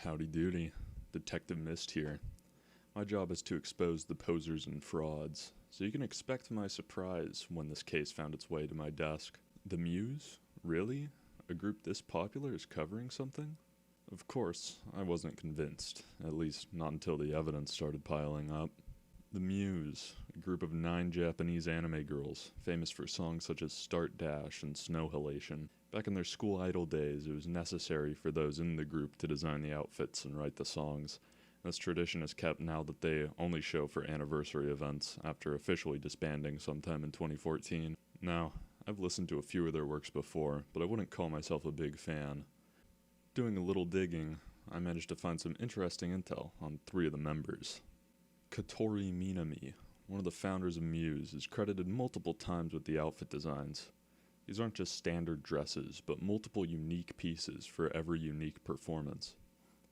Howdy doody, Detective Myst here. My job is to expose the posers and frauds, so you can expect my surprise when this case found its way to my desk. The Muse? Really? A group this popular is covering something? Of course, I wasn't convinced, at least not until the evidence started piling up. The Muse, a group of 9 Japanese anime girls, famous for songs such as Start Dash and Snow Halation. Back in their school idol days, it was necessary for those in the group to design the outfits and write the songs. This tradition is kept now that they only show for anniversary events, after officially disbanding sometime in 2014. Now, I've listened to a few of their works before, but I wouldn't call myself a big fan. Doing a little digging, I managed to find some interesting intel on 3 of the members. Katori Minami, one of the founders of Muse, is credited multiple times with the outfit designs. These aren't just standard dresses, but multiple unique pieces for every unique performance.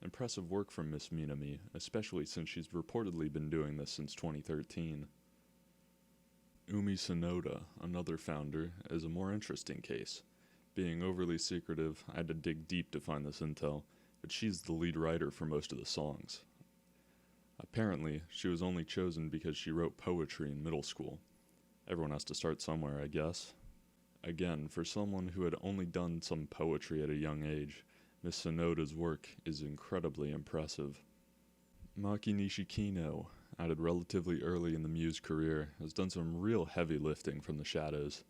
Impressive work from Miss Minami, especially since she's reportedly been doing this since 2013. Umi Sonoda, another founder, is a more interesting case. Being overly secretive, I had to dig deep to find this intel, but she's the lead writer for most of the songs. Apparently, she was only chosen because she wrote poetry in middle school. Everyone has to start somewhere, I guess. Again, for someone who had only done some poetry at a young age, Miss Sonoda's work is incredibly impressive. Maki Nishikino, added relatively early in the Muse career, has done some real heavy lifting from the shadows.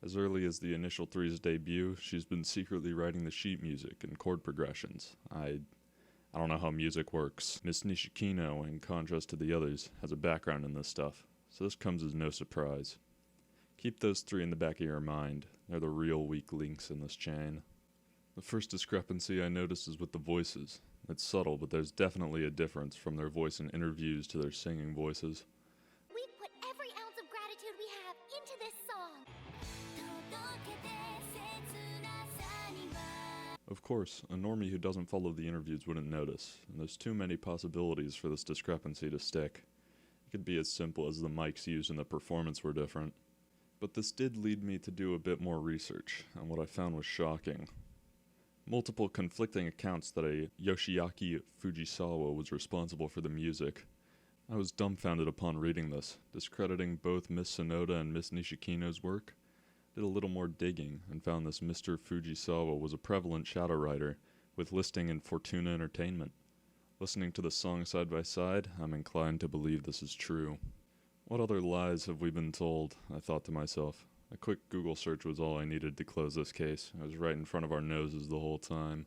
As early as the initial Three's debut, she's been secretly writing the sheet music and chord progressions. I don't know how music works. Miss Nishikino, in contrast to the others, has a background in this stuff, so this comes as no surprise. Keep those 3 in the back of your mind. They're the real weak links in this chain. The first discrepancy I noticed is with the voices. It's subtle, but there's definitely a difference from their voice in interviews to their singing voices. We put every ounce of gratitude we have into this song. Of course, a normie who doesn't follow the interviews wouldn't notice, and there's too many possibilities for this discrepancy to stick. It could be as simple as the mics used in the performance were different. But this did lead me to do a bit more research, and what I found was shocking. Multiple conflicting accounts that a Yoshiaki Fujisawa was responsible for the music. I was dumbfounded upon reading this, discrediting both Miss Sonoda and Miss Nishikino's work. Did a little more digging, and found this Mr. Fujisawa was a prevalent shadow writer, with listing in Fortuna Entertainment. Listening to the song side by side, I'm inclined to believe this is true. What other lies have we been told? I thought to myself. A quick Google search was all I needed to close this case. It was right in front of our noses the whole time.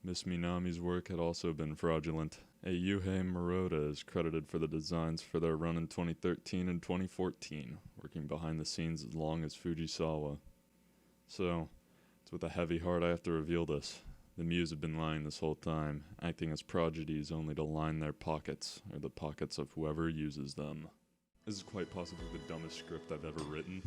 Miss Minami's work had also been fraudulent. A Yuhei Murata is credited for the designs for their run in 2013 and 2014, working behind the scenes as long as Fujisawa. So, it's with a heavy heart I have to reveal this. The Muse have been lying this whole time, acting as prodigies only to line their pockets, or the pockets of whoever uses them. This is quite possibly the dumbest script I've ever written.